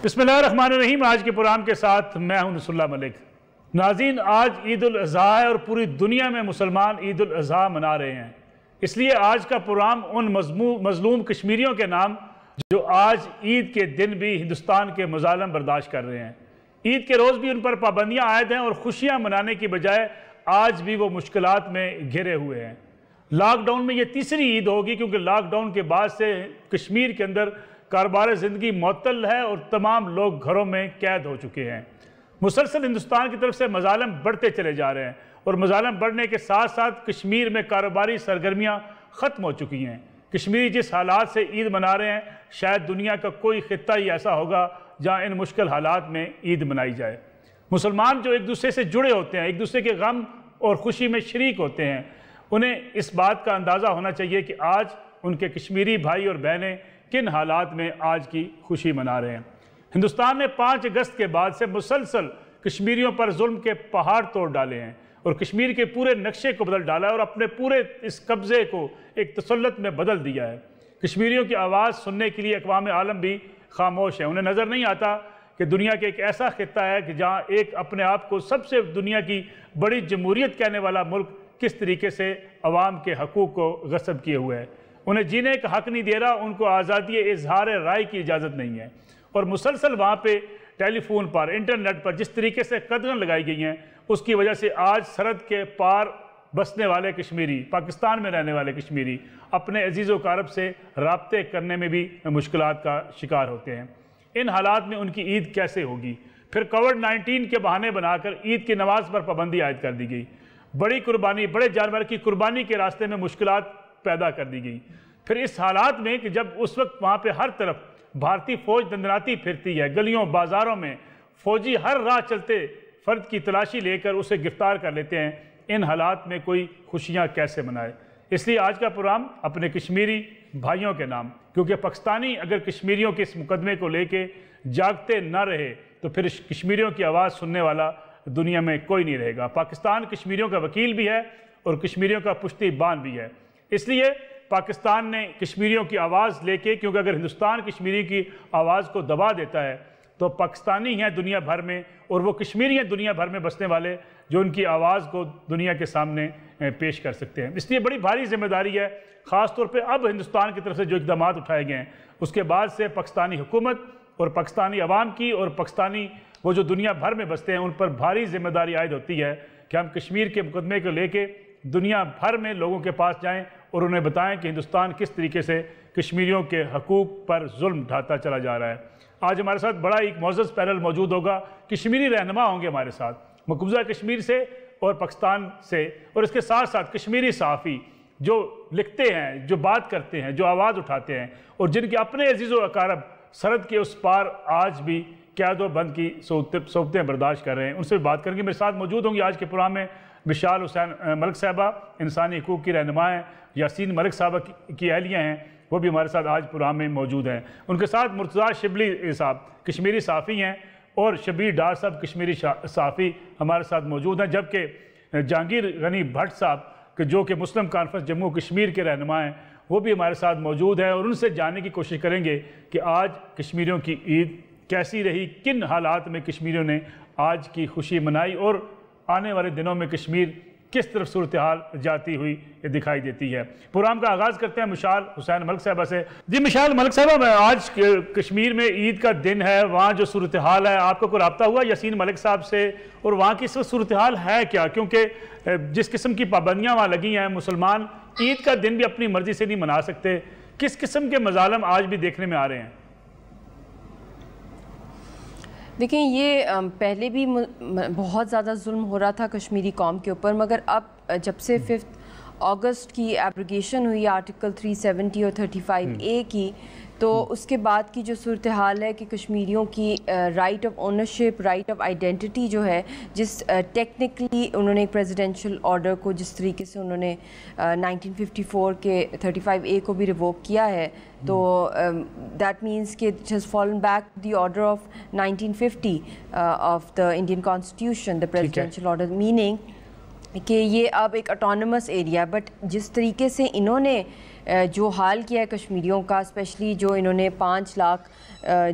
بسم اللہ الرحمن الرحیم۔ آج کے پروگرام کے ساتھ میں ہوں نصر اللہ ملک۔ ناظرین، آج عید الاضحیٰ ہے اور پوری دنیا میں مسلمان عید الاضحیٰ منا رہے ہیں۔ اس لیے آج کا پروگرام ان مظلوم کشمیریوں کے نام جو آج عید کے دن بھی ہندوستان کے مظالم برداشت کر رہے ہیں۔ عید کے روز بھی ان پر پابندیاں عائد ہیں اور خوشیاں منانے کی بجائے آج بھی وہ مشکلات میں گھرے ہوئے ہیں۔ لاک ڈاؤن میں یہ تیسری عید ہوگی کیونکہ لاک ڈاؤن کے بعد سے کشمیر کے اندر کاروبار زندگی معطل ہے اور تمام لوگ گھروں میں قید ہو چکے ہیں۔ مسلسل ہندوستان کی طرف سے مظالم بڑھتے چلے جا رہے ہیں اور مظالم بڑھنے کے ساتھ ساتھ کشمیر میں کاروباری سرگرمیاں ختم ہو چکی ہیں۔ کشمیری جس حالات سے عید منا رہے ہیں، شاید دنیا کا کوئی خطہ ہی ایسا ہوگا جہاں ان مشکل حالات میں عید منائی جائے۔ مسلمان جو ایک دوسرے سے جڑے ہوتے ہیں، ایک دوسرے کے غم اور خوشی میں شریک ہوتے ہیں، انہیں اس بات کا اندازہ ہونا چاہیے کہ آج ان کے کشمیری بھائی اور بہنیں کن حالات میں آج کی خوشی منا رہے ہیں۔ ہندوستان نے 5 اگست کے بعد سے مسلسل کشمیریوں پر ظلم کے پہاڑ توڑ ڈالے ہیں اور کشمیر کے پورے نقشے کو بدل ڈالا ہے اور اپنے پورے اس قبضے کو ایک تسلط میں بدل دیا ہے۔ کشمیریوں کی آواز سننے کے لیے اقوام عالم بھی خاموش ہے۔ انہیں نظر نہیں آتا کہ دنیا کے ایک ایسا خطہ ہے کہ جہاں ایک اپنے آپ کو سب سے دنیا کی بڑی جمہوریت کہنے والا ملک کس طریقے سے عوام کے حقوق کو غصب کیے ہوئے ہے۔ انہیں جینے کا حق نہیں دے رہا، ان کو آزادی اظہار رائے کی اجازت نہیں ہے، اور مسلسل وہاں پہ ٹیلی فون پر، انٹرنیٹ پر جس طریقے سے قدغن لگائی گئی ہیں، اس کی وجہ سے آج سرحد کے پار بسنے والے کشمیری، پاکستان میں رہنے والے کشمیری اپنے عزیز و اقارب سے رابطے کرنے میں بھی مشکلات کا شکار ہوتے ہیں۔ ان حالات میں ان کی عید کیسے ہوگی؟ پھر کووڈ-19 کے بہانے بنا کر عید کی نماز پر پابندی عائد کر دی گئی۔ بڑی قربانی، بڑے جانور کی قربانی کے راستے میں مشکلات پیدا کر دی گئی۔ پھر اس حالات میں کہ جب اس وقت وہاں پہ ہر طرف بھارتی فوج دندناتی پھرتی ہے، گلیوں بازاروں میں فوجی ہر راہ چلتے فرد کی تلاشی لے کر اسے گرفتار کر لیتے ہیں، ان حالات میں کوئی خوشیاں کیسے منائے؟ اس لیے آج کا پروگرام اپنے کشمیری بھائیوں کے نام، کیونکہ پاکستانی اگر کشمیریوں کے اس مقدمے کو لے کے جاگتے نہ رہے تو پھر کشمیریوں کی آواز سننے والا دنیا میں کوئی نہیں رہے گا۔ پاکستان کشمیریوں کا وکیل بھی ہے اور کشمیریوں کا پشتی بان بھی ہے۔ اس لیے پاکستان نے کشمیریوں کی آواز لے کے، کیونکہ اگر ہندوستان کشمیری کی آواز کو دبا دیتا ہے تو پاکستانی ہیں دنیا بھر میں اور وہ کشمیری ہیں دنیا بھر میں بسنے والے جو ان کی آواز کو دنیا کے سامنے پیش کر سکتے ہیں۔ اس لیے بڑی بھاری ذمہ داری ہے، خاص طور پہ اب ہندوستان کی طرف سے جو اقدامات اٹھائے گئے ہیں اس کے بعد سے پاکستانی حکومت اور پاکستانی عوام کی اور پاکستانی وہ جو دنیا بھر میں بستے ہیں ان پر بھاری ذمہ داری عائد ہوتی ہے کہ ہم کشمیر کے مقدمے کو لے کے دنیا بھر میں لوگوں کے پاس جائیں اور انہیں بتائیں کہ ہندوستان کس طریقے سے کشمیریوں کے حقوق پر ظلم ڈھاتا چلا جا رہا ہے۔ آج ہمارے ساتھ بڑا ایک معزز پینل موجود ہوگا، کشمیری رہنما ہوں گے ہمارے ساتھ، مقبوضہ کشمیر سے اور پاکستان سے، اور اس کے ساتھ ساتھ کشمیری صحافی جو لکھتے ہیں، جو بات کرتے ہیں، جو آواز اٹھاتے ہیں اور جن کے اپنے عزیز و اقارب سرحد کے اس پار آج بھی قید و بند کی صحبتیں برداشت کر رہے ہیں۔ ان سے بات کریں گے۔ میرے ساتھ موجود ہوں گی آج کے پروگرام میں مشال حسین ملک صاحبہ، انسانی حقوق کی رہنما ہیں، یاسین ملک صاحبہ کی اہلیہ ہیں، وہ بھی ہمارے ساتھ آج پروگرام میں موجود ہیں۔ ان کے ساتھ مرتضیٰ شبلی صاحب کشمیری صحافی ہیں اور شبیر ڈار صاحب کشمیری صحافی ہمارے ساتھ موجود ہیں، جبکہ جہانگیر غنی بھٹ صاحب جو کہ مسلم کانفرنس جموں کشمیر کے رہنما ہیں وہ بھی ہمارے ساتھ موجود ہیں، اور ان سے جاننے کی کوشش کریں گے کہ آج کشمیریوں کی عید کیسی رہی، کن حالات میں کشمیریوں نے آج کی خوشی منائی اور آنے والے دنوں میں کشمیر کس طرف صورتحال جاتی ہوئی دکھائی دیتی ہے۔ پروگرام کا آغاز کرتے ہیں مشال حسین ملک صاحبہ سے۔ جی مشال ملک صاحبہ، آج کشمیر میں عید کا دن ہے، وہاں جو صورتحال ہے، آپ کو کوئی رابطہ ہوا یاسین ملک صاحب سے، اور وہاں کی صورتحال ہے کیا؟ کیونکہ جس قسم کی پابندیاں وہاں لگی ہیں، مسلمان عید کا دن بھی اپنی مرضی سے نہیں منا سکتے، کس قسم کے مظالم آج بھی دیکھنے میں آ رہے ہیں؟ دیکھیں، یہ پہلے بھی بہت زیادہ ظلم ہو رہا تھا کشمیری قوم کے اوپر، مگر اب جب سے 5 اگست کی ایبروگیشن ہوئی آرٹیکل 370 اور 35A کی، تو اس کے بعد کی جو صورتحال ہے کہ کشمیریوں کی right of ownership, right of identity جو ہے، جس ٹیکنیکلی انہوں نے پریزیڈنشل آرڈر کو جس طریقے سے انہوں نے 1954 کے 35A کو بھی ریووک کیا ہے، تو دیٹ مینس کہ it has fallen back the order of 1950 of the Indian constitution, the presidential order, meaning کہ یہ اب ایک اٹانومس ایریا ہے۔ بٹ جس طریقے سے انہوں نے جو حال کیا ہے کشمیریوں کا، اسپیشلی جو انہوں نے 5 لاکھ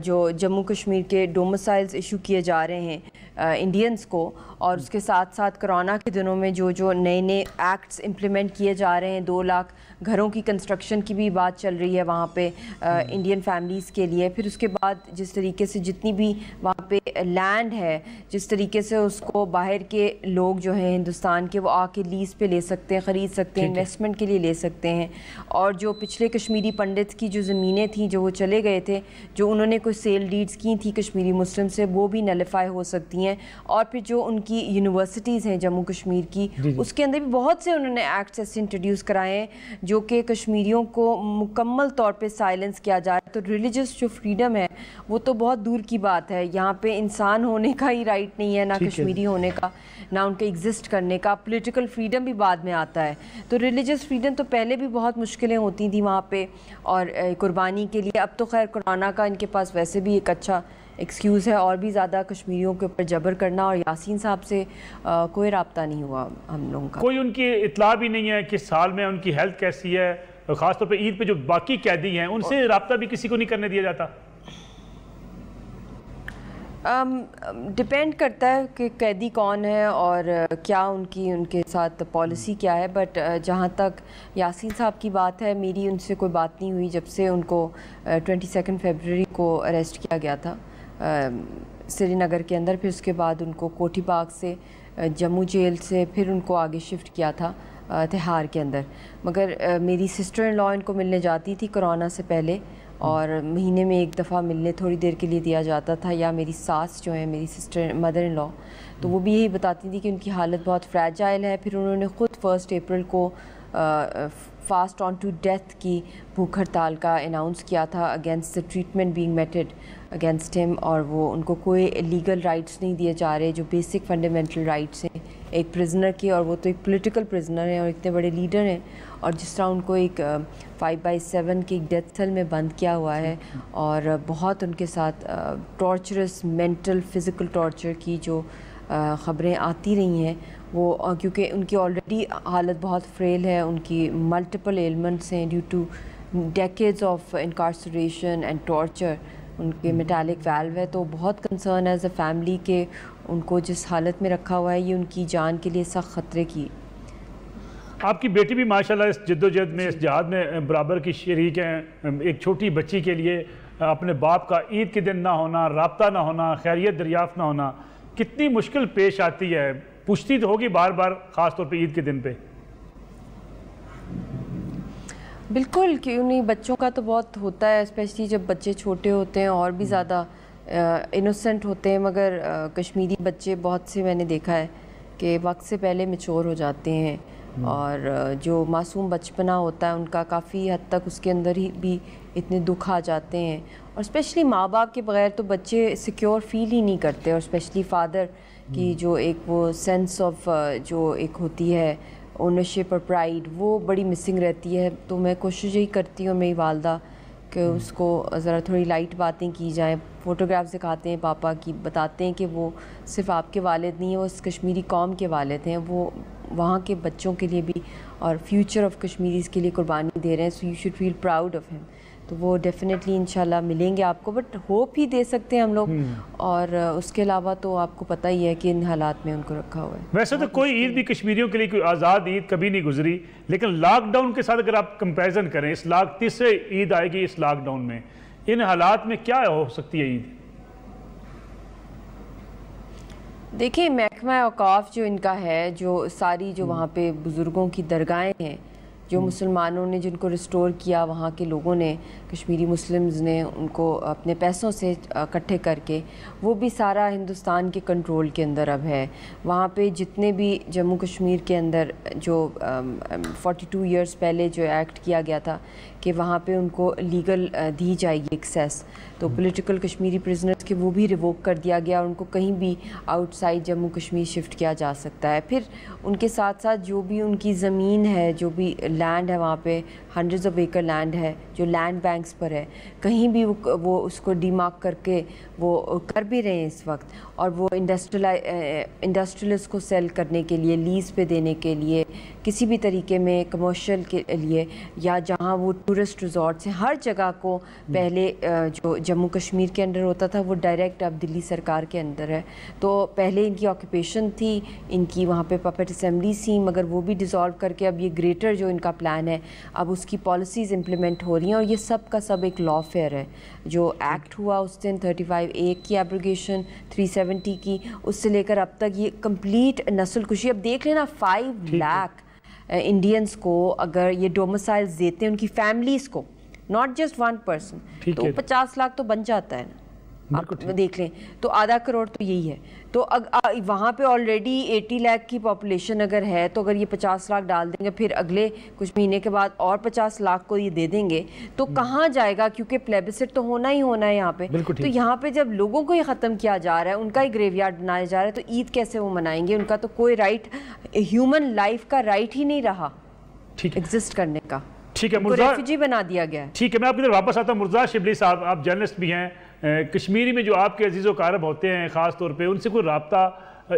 جو جموں کشمیر کے ڈومسائلز ایشو کیے جا رہے ہیں انڈینز کو، اور اس کے ساتھ ساتھ کرونا کے دنوں میں جو نئے ایکٹس امپلیمنٹ کیے جا رہے ہیں، 2 لاکھ گھروں کی کنسٹرکشن کی بھی بات چل رہی ہے وہاں پہ انڈین فیملیز کے لیے. پھر اس کے بعد جس طریقے سے جتنی بھی وہاں پہ لینڈ ہے، جس طریقے سے اس کو باہر کے لوگ جو ہیں ہندوستان کے وہ آ کے لیز پہ لے سکتے ہیں، خرید سکتے ہیں، انویسٹمنٹ کے لیے لے سکتے ہیں. اور جو پچھلے کشمیری پنڈت کی جو زمینیں تھیں جو وہ چلے گئے تھے، جو انہوں نے کوئی سیل ڈیڈز کی تھیں کشمیری مسلم سے، وہ بھی نلیفائی ہو سکتی ہیں. اور پھر جو ان کی یونیورسٹیز ہیں جموں کشمیر کی، اس کے اندر بھی بہت سے انہوں نے ایکٹس ایسے انٹروڈیوس کرائے ہیں جو کہ کشمیریوں کو مکمل طور پہ سائلنس کیا جا رہا ہے. تو ریلیجس جو فریڈم ہے وہ تو بہت دور کی بات ہے. یہاں پہ انسان ہونے کا ہی رائٹ نہیں ہے، نہ کشمیری ہونے کا، نہ ان کے ایگزسٹ کرنے کا. پولیٹیکل فریڈم بھی بعد میں آتا ہے. تو ریلیجس فریڈم تو پہلے بھی بہت مشکلیں ہوتی تھیں وہاں پہ اور قربانی کے لیے. اب تو خیر کورونا کا ان کے پاس ویسے بھی ایک اچھا ایکسکیوز ہے اور بھی زیادہ کشمیریوں کے اوپر جبر کرنا. اور یاسین صاحب سے کوئی رابطہ نہیں ہوا ہم لوگوں کا، کوئی ان کی اطلاع بھی نہیں ہے کہ سال میں ان کی ہیلتھ کیسی ہے. خاص طور پہ عید پہ جو باقی قیدی ہیں ان سے رابطہ بھی کسی کو نہیں کرنے دیا جاتا. ڈپینڈ کرتا ہے کہ قیدی کون ہے اور کیا ان کے ساتھ پالیسی کیا ہے. بٹ جہاں تک یاسین صاحب کی بات ہے، میری ان سے کوئی بات نہیں ہوئی جب سے ان کو 22 فیبروری کو اریسٹ کیا گیا تھا سری نگر کے اندر. پھر اس کے بعد ان کو کوٹھی باغ سے جموں جیل سے پھر ان کو آگے شفٹ کیا تھا تہار کے اندر. مگر میری سسٹر ان لا ان کو ملنے جاتی تھی کرونا سے پہلے، اور مہینے میں 1 دفعہ ملنے تھوڑی دیر کے لیے دیا جاتا تھا. یا میری ساس جو ہے میری سسٹر مدر ان لا، تو وہ بھی یہی بتاتی تھی کہ ان کی حالت بہت فریجائل ہے. پھر انہوں نے خود 1 اپریل کو فاسٹ آن ٹو ڈیتھ کی بھوک ہڑتال کا اناؤنس کیا تھا against the treatment being میٹڈ against ہم. اور وہ ان کو کوئی لیگل رائٹس نہیں دیے جا رہے جو بیسک فنڈامنٹل رائٹس ہیں ایک پرزنر کے. اور وہ تو ایک پولیٹیکل پرزنر ہیں اور اتنے بڑے لیڈر ہیں، اور جس طرح ان کو ایک 5/7 کے ایک ڈیتھ سیل میں بند کیا ہوا ہے. اور بہت ان کے ساتھ ٹارچرس مینٹل فزیکل ٹارچر کی جو خبریں آتی رہی ہیں، وہ کیونکہ ان کی آلریڈی حالت بہت فریل ہے، ان کی ملٹیپل ایلمنٹس ہیں due to decades of incarceration and torture. ان کے میٹالک ویلو ہے. تو بہت کنسرن ایز اے فیملی کہ ان کو جس حالت میں رکھا ہوا ہے یہ ان کی جان کے لیے سخت خطرے کی. آپ کی بیٹی بھی ماشاءاللہ اس جدوجہد میں اس جہاد میں برابر کی شریک ہیں. ایک چھوٹی بچی کے لیے اپنے باپ کا عید کے دن نہ ہونا، رابطہ نہ ہونا، خیریت دریافت نہ ہونا کتنی مشکل پیش آتی ہے. پوچھتی تو ہوگی بار بار خاص طور پہ عید کے دن پہ. بالکل، کیوں نہیں. بچوں کا تو بہت ہوتا ہے، اسپیشلی جب بچے چھوٹے ہوتے ہیں اور بھی زیادہ انوسنٹ ہوتے ہیں. مگر کشمیری بچے بہت سے میں نے دیکھا ہے کہ وقت سے پہلے میچور ہو جاتے ہیں، اور جو معصوم بچپنا ہوتا ہے ان کا کافی حد تک اس کے اندر ہی بھی اتنے دکھ آ جاتے ہیں. اور اسپیشلی ماں باپ کے بغیر تو بچے سیکیور فیل ہی نہیں کرتے. اور اسپیشلی فادر کی جو ایک وہ سینس آف جو ایک ہوتی ہے اونرشپ اور پرائیڈ، وہ بڑی مسنگ رہتی ہے. تو میں کوشش یہی کرتی ہوں میری والدہ کہ اس کو ذرا تھوڑی لائٹ باتیں کی جائیں. فوٹوگراف دکھاتے ہیں پاپا کی، بتاتے ہیں کہ وہ صرف آپ کے والد نہیں ہیں، وہ اس کشمیری قوم کے والد ہیں، وہ وہاں کے بچوں کے لیے بھی اور فیوچر آف کشمیریز کے لیے قربانی دے رہے ہیں. So you should feel proud of ہم. تو وہ ڈیفینیٹلی انشاءاللہ ملیں گے آپ کو. بٹ ہوپ ہی دے سکتے ہیں ہم لوگ، اور اس کے علاوہ تو آپ کو پتہ ہی ہے کہ ان حالات میں ان کو رکھا ہوا ہے. ویسے تو کوئی عید بھی کشمیریوں کے لیے کوئی آزاد عید کبھی نہیں گزری، لیکن لاک ڈاؤن کے ساتھ اگر آپ کمپیریزن کریں، اس تیسرے عید آئے گی اس لاک ڈاؤن میں، ان حالات میں کیا ہو سکتی ہے عید؟ دیکھیں، محکمہ اوقاف جو ان کا ہے، جو ساری جو وہاں پہ بزرگوں کی درگاہیں ہیں جو مسلمانوں نے جن کو ریسٹور کیا، وہاں کے لوگوں نے، کشمیری مسلمز نے ان کو اپنے پیسوں سے اکٹھے کر کے، وہ بھی سارا ہندوستان کے کنٹرول کے اندر اب ہے. وہاں پہ جتنے بھی جموں کشمیر کے اندر جو 42 ایئرز پہلے جو ایکٹ کیا گیا تھا کہ وہاں پہ ان کو لیگل دی جائے گی ایکسیس. تو پولیٹیکل کشمیری پرزنرز کے وہ بھی ریووک کر دیا گیا اور ان کو کہیں بھی out side Jammu Kashmir shift کیا جا سکتا ہے. پھر ان کے ساتھ ساتھ جو بھی ان کی زمین ہے, جو بھی لینڈ ہے وہاں پہ ہنڈریڈز آف ایکر لینڈ ہے جو لینڈ بینکس پر ہے, کہیں بھی وہ اس کو ڈی مارک کر کے وہ کر بھی رہے ہیں اس وقت, اور وہ انڈسٹریلس کو سیل کرنے کے لیے, لیز پہ دینے کے لیے, کسی بھی طریقے میں کمرشل کے لیے, یا جہاں وہ ٹورسٹ ریزورٹس ہیں ہر جگہ کو پہلے جو جموں کشمیر کے انڈر ہوتا تھا وہ ڈائریکٹ اب دلی سرکار کے اندر ہے. تو پہلے ان کی آکوپیشن تھی, ان کی وہاں پہ پپٹ اسمبلیز تھیں, مگر وہ بھی ڈیزالو کر کے اب یہ گریٹر جو ان کا پلان ہے اب اس کی پالیسیز امپلیمنٹ ہو رہی ہیں. اور یہ سب کا سب ایک لا فیئر ہے. جو ایکٹ ہوا اس دن 35A کی ایبروگیشن, 370 کی, اس سے لے کر اب تک یہ کمپلیٹ نسل کشی. اب دیکھ لینا 5 لاکھ انڈینز کو اگر یہ ڈومسائلز دیتے ہیں ان کی فیملیز کو, ناٹ جسٹ ون پرسن, تو 50 لاکھ تو بن جاتا ہے نا. آپ دیکھ لیں تو آدھا کروڑ تو یہی ہے. تو وہاں پہ آلریڈی 80 لاکھ کی پاپولیشن اگر ہے, تو اگر یہ 50 لاکھ ڈال دیں گے, پھر اگلے کچھ مہینے کے بعد اور 50 لاکھ کو یہ دے دیں گے, تو کہاں جائے گا؟ کیونکہ پلیبسٹ تو ہونا ہی ہونا ہے یہاں پہ. تو یہاں پہ جب لوگوں کو یہ ختم کیا جا رہا ہے, ان کا ہی گریو یارڈ بنایا جا رہا ہے, تو عید کیسے وہ منائیں گے؟ ان کا تو کوئی رائٹ, ہیومن لائف کا رائٹ ہی نہیں رہا ایگزسٹ کرنے کا. ٹھیک ہے, ریفیوجی بنا دیا گیا ہے. ٹھیک ہے, میں آپ کی طرف واپس آتا ہوں. مرزا شبلی صاحب, آپ جرنلسٹ بھی ہیں, کشمیری میں جو آپ کے عزیز و اقارب ہوتے ہیں خاص طور پہ, ان سے کوئی رابطہ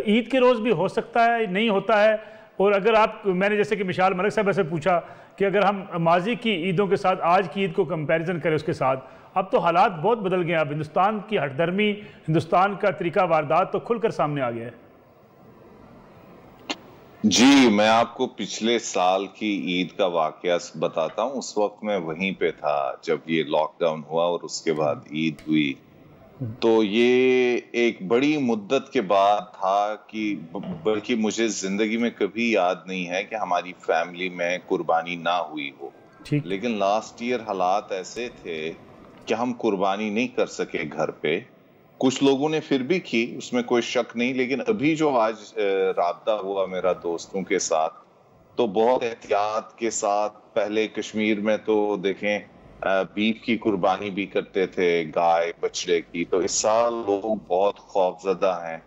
عید کے روز بھی ہو سکتا ہے, نہیں ہوتا ہے؟ اور اگر آپ, میں نے جیسے کہ مشال ملک صاحب سے پوچھا کہ اگر ہم ماضی کی عیدوں کے ساتھ آج کی عید کو کمپیریزن کریں اس کے ساتھ, اب تو حالات بہت بدل گئے ہیں. اب ہندوستان کی ہٹ درمی, ہندوستان کا طریقہ واردات تو کھل کر سامنے آ گیا ہے. جی, میں آپ کو پچھلے سال کی عید کا واقعہ بتاتا ہوں. اس وقت میں وہیں پہ تھا جب یہ لاک ڈاؤن ہوا اور اس کے بعد عید ہوئی. تو یہ ایک بڑی مدت کے بعد تھا کہ بلکہ مجھے زندگی میں کبھی یاد نہیں ہے کہ ہماری فیملی میں قربانی نہ ہوئی ہو. لیکن لاسٹ ایئر حالات ایسے تھے کہ ہم قربانی نہیں کر سکے گھر پہ. کچھ لوگوں نے پھر بھی کی, اس میں کوئی شک نہیں. لیکن ابھی جو آج رابطہ ہوا میرا دوستوں کے ساتھ, تو بہت احتیاط کے ساتھ, پہلے کشمیر میں تو دیکھیں بیف کی قربانی بھی کرتے تھے, گائے بچڑے کی. تو اس سال لوگ بہت خوفزدہ ہیں,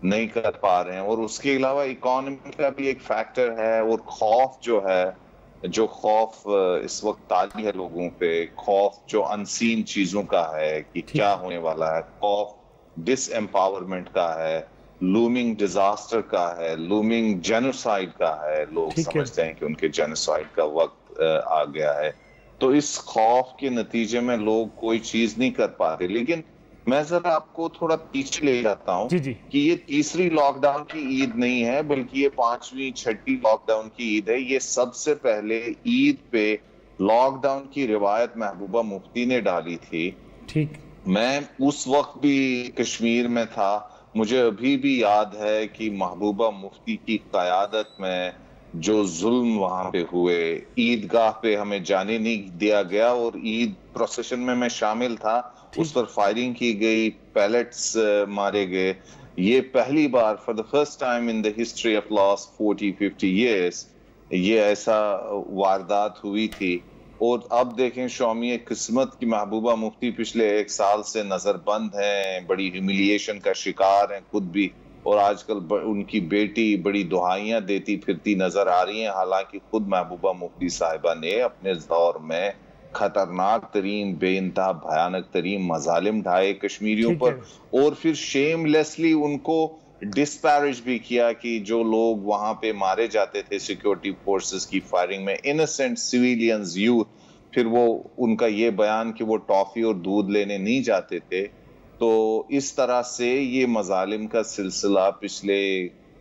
نہیں کر پا رہے ہیں. اور اس کے علاوہ اکانومی کا بھی ایک فیکٹر ہے, اور خوف جو ہے, جو خوف اس وقت طاری ہے لوگوں پہ, خوف جو انسین چیزوں کا ہے کہ کیا ہونے والا ہے, خوف ڈس امپاورمنٹ کا ہے, لومنگ ڈیزاسٹر کا ہے, لومنگ جینوسائیڈ کا ہے. لوگ سمجھتے ہیں کہ ان کے جینوسائیڈ کا وقت آ گیا ہے. تو اس خوف کے نتیجے میں لوگ کوئی چیز نہیں کر پاتے. لیکن میں ذرا آپ کو تھوڑا پیچھے لے جاتا ہوں کہ یہ تیسری لاک ڈاؤن کی عید نہیں ہے, بلکہ یہ 5ویں 6ٹھی لاک ڈاؤن کی عید ہے. یہ سب سے پہلے عید پہ لاک ڈاؤن کی روایت محبوبہ مفتی نے ڈالی تھی. میں اس وقت بھی کشمیر میں تھا. مجھے ابھی بھی یاد ہے کہ محبوبہ مفتی کی قیادت میں جو ظلم وہاں پہ ہوئے, عیدگاہ پہ ہمیں جانے نہیں دیا گیا, اور عید پروسیشن میں شامل تھا, اس پر فائرنگ کی گئی, پیلٹس مارے گئے. یہ پہلی bar for the first time in the history of last 40-50 years یہ ایسا واردات ہوئی تھی. اور اب دیکھیں شومی قسمت کی محبوبہ مفتی پچھلے 1 سال سے نظر بند ہیں, بڑی ہیوملیشن کا شکار ہیں خود بھی, اور آج کل ان کی بیٹی بڑی دعائیاں دیتی پھرتی نظر آ رہی ہیں. حالانکہ خود محبوبہ مفتی صاحبہ نے اپنے دور میں خطرناک ترین, بے انتہا بھیانک ترین مظالم ڈھائے کشمیریوں پر, اور پھر شیم لیسلی ان کو ڈسپیرج بھی کیا کہ جو لوگ وہاں پہ مارے جاتے تھے سیکیورٹی فورسز کی فائرنگ میں, انسنٹ سویلینز, یوتھ, پھر وہ ان کا یہ بیان کہ وہ ٹافی اور دودھ لینے نہیں جاتے تھے. تو اس طرح سے یہ مظالم کا سلسلہ پچھلے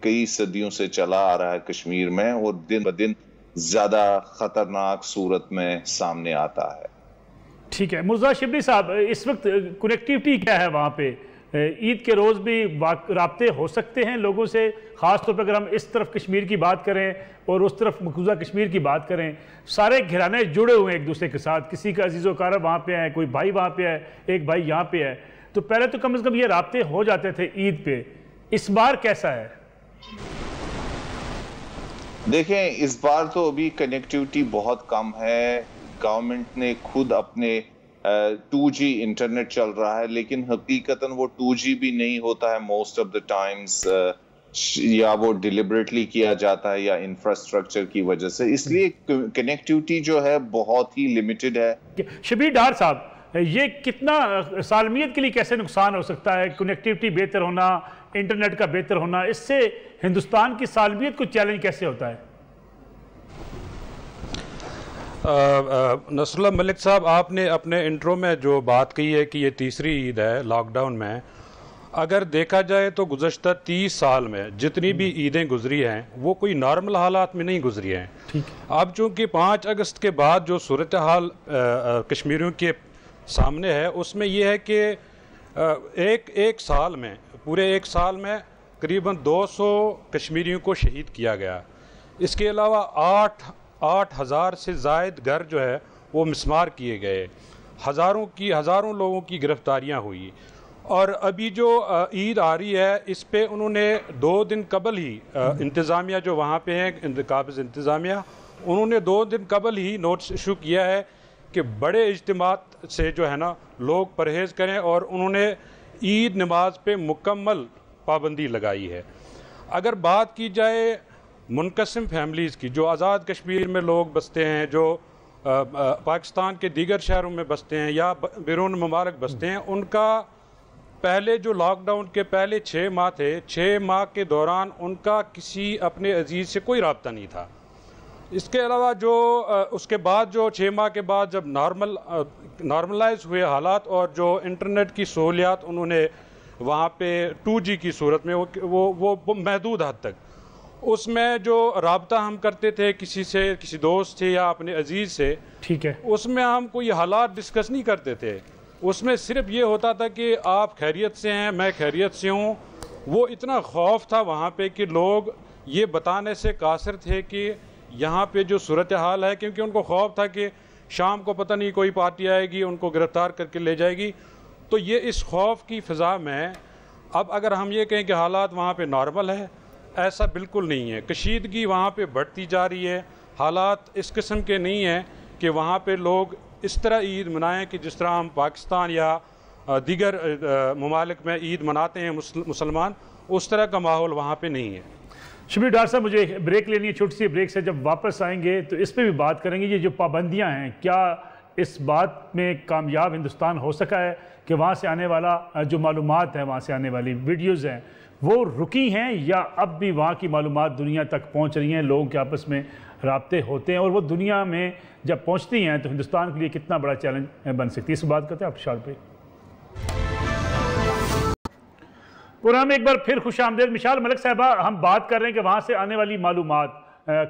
کئی صدیوں سے چلا آ رہا ہے کشمیر میں, اور دن بدن زیادہ خطرناک صورت میں سامنے آتا ہے. ٹھیک ہے, مرزا شبلی صاحب, اس وقت کنیکٹیوٹی کیا ہے وہاں پہ؟ عید کے روز بھی رابطے ہو سکتے ہیں لوگوں سے, خاص طور پہ اگر ہم اس طرف کشمیر کی بات کریں اور اس طرف مقبوضہ کشمیر کی بات کریں, سارے گھرانے جڑے ہوئے ہیں ایک دوسرے کے ساتھ, کسی کا عزیز و اقارب وہاں پہ ہے, کوئی بھائی وہاں پہ ہے, ایک بھائی یہاں پہ ہے. تو پہلے تو کم از کم یہ رابطے ہو جاتے تھے عید پہ, اس بار کیسا ہے؟ دیکھیں اس بار تو ابھی کنیکٹیوٹی بہت کم ہے. گورنمنٹ نے خود اپنے 2G انٹرنیٹ چل رہا ہے لیکن حقیقتاً وہ 2G بھی نہیں ہوتا ہے موسٹ آف دا ٹائمز، یا وہ ڈیلیبریٹلی کیا جاتا ہے یا انفراسٹرکچر کی وجہ سے، اس لیے کنیکٹیوٹی جو ہے بہت ہی لمیٹڈ ہے۔ شبیر ڈار صاحب، یہ کتنا سالمیت کے لیے کیسے نقصان ہو سکتا ہے؟ کنیکٹیوٹی بہتر ہونا، انٹرنیٹ کا بہتر ہونا، اس سے ہندوستان کی سالمیت کو چیلنج کیسے ہوتا ہے؟ نصر اللہ ملک صاحب، آپ نے اپنے انٹرو میں جو بات کہی ہے کہ یہ تیسری عید ہے لاک ڈاؤن میں، اگر دیکھا جائے تو گزشتہ 30 سال میں جتنی بھی عیدیں گزری ہیں وہ کوئی نارمل حالات میں نہیں گزری ہیں۔ اب چونکہ 5 اگست کے بعد جو صورتحال کشمیریوں کے سامنے ہے اس میں یہ ہے کہ ایک سال میں، پورے ایک سال میں قریباً 200 کشمیریوں کو شہید کیا گیا۔ اس کے علاوہ 8,000 سے زائد گھر جو ہے وہ مسمار کیے گئے، ہزاروں لوگوں کی گرفتاریاں ہوئی۔ اور ابھی جو عید آ رہی ہے اس پہ انہوں نے 2 دن قبل ہی انتظامیہ جو وہاں پہ ہیں قابض انتظامیہ، انہوں نے 2 دن قبل ہی نوٹس ایشو کیا ہے کہ بڑے اجتماعات سے جو ہے نا لوگ پرہیز کریں، اور انہوں نے عید نماز پہ مکمل پابندی لگائی ہے۔ اگر بات کی جائے منقسم فیملیز کی، جو آزاد کشمیر میں لوگ بستے ہیں، جو پاکستان کے دیگر شہروں میں بستے ہیں یا بیرون ممالک بستے ہیں، ان کا پہلے جو لاک ڈاؤن کے پہلے 6 ماہ تھے، 6 ماہ کے دوران ان کا کسی اپنے عزیز سے کوئی رابطہ نہیں تھا۔ اس کے علاوہ جو اس کے بعد جو 6 ماہ کے بعد جب نارملائز ہوئے حالات اور جو انٹرنیٹ کی سہولیات انہوں نے وہاں پہ 2G کی صورت میں وہ محدود حد تک، اس میں جو رابطہ ہم کرتے تھے کسی سے، کسی دوست سے یا اپنے عزیز سے، ٹھیک ہے، اس میں ہم کوئی حالات ڈسکس نہیں کرتے تھے، اس میں صرف یہ ہوتا تھا کہ آپ خیریت سے ہیں، میں خیریت سے ہوں۔ وہ اتنا خوف تھا وہاں پہ کہ لوگ یہ بتانے سے قاصر تھے کہ یہاں پہ جو صورتحال ہے، کیونکہ ان کو خوف تھا کہ شام کو پتہ نہیں کوئی پارٹی آئے گی ان کو گرفتار کر کے لے جائے گی۔ تو یہ اس خوف کی فضا میں اب اگر ہم یہ کہیں کہ حالات وہاں پہ نارمل ہے، ایسا بالکل نہیں ہے۔ کشیدگی وہاں پہ بڑھتی جا رہی ہے، حالات اس قسم کے نہیں ہیں کہ وہاں پہ لوگ اس طرح عید منائیں کہ جس طرح ہم پاکستان یا دیگر ممالک میں عید مناتے ہیں مسلمان، اس طرح کا ماحول وہاں پہ نہیں ہے۔ شبیر ڈار صاحب، مجھے بریک لینی ہے، چھوٹی سی بریک سے جب واپس آئیں گے تو اس پہ بھی بات کریں گے۔ یہ جو پابندیاں ہیں، کیا اس بات میں کامیاب ہندوستان ہو سکا ہے کہ وہاں سے آنے والا جو معلومات ہیں، وہاں سے آنے والی ویڈیوز ہیں، وہ رکی ہیں یا اب بھی وہاں کی معلومات دنیا تک پہنچ رہی ہیں، لوگوں کے آپس میں رابطے ہوتے ہیں، اور وہ دنیا میں جب پہنچتی ہیں تو ہندوستان کے لیے کتنا بڑا چیلنج بن سکتی ہے؟ اس بات کرتے ہیں آپ شارٹ بریک۔ پروگرام میں ایک بار پھر خوش آمدید۔ مشال ملک صاحبہ، ہم بات کر رہے ہیں کہ وہاں سے آنے والی معلومات،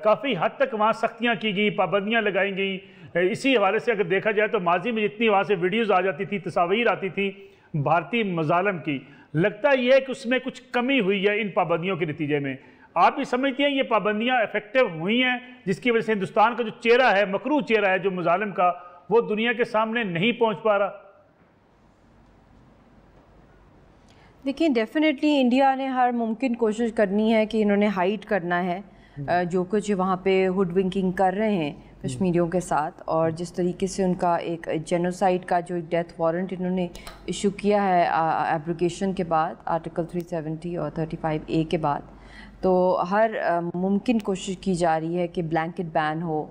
کافی حد تک وہاں سختیاں کی گئی، پابندیاں لگائی گئیں۔ اسی حوالے سے اگر دیکھا جائے تو ماضی میں جتنی وہاں سے ویڈیوز آ جاتی تھی، تصاویر آتی تھی بھارتی مظالم کی، لگتا یہ ہے کہ اس میں کچھ کمی ہوئی ہے ان پابندیوں کے نتیجے میں۔ آپ بھی سمجھتی ہیں یہ پابندیاں ایفیکٹو ہوئی ہیں جس کی وجہ سے ہندوستان کا جو چہرہ ہے، مکروہ چہرہ ہے جو مظالم کا، وہ دنیا کے سامنے نہیں پہنچ پا رہا؟ دیکھیں، ڈیفینیٹلی انڈیا نے ہر ممکن کوشش کرنی ہے کہ انہوں نے ہائیڈ کرنا ہے جو کچھ وہاں پہ ہوڈ ونکنگ کر رہے ہیں کشمیریوں کے ساتھ، اور جس طریقے سے ان کا ایک جینوسائیڈ کا جو ڈیتھ وارنٹ انہوں نے ایشو کیا ہے ایبروگیشن کے بعد، آرٹیکل 370 اور 35A کے بعد، تو ہر ممکن کوشش کی جا رہی ہے کہ بلینکٹ بین ہو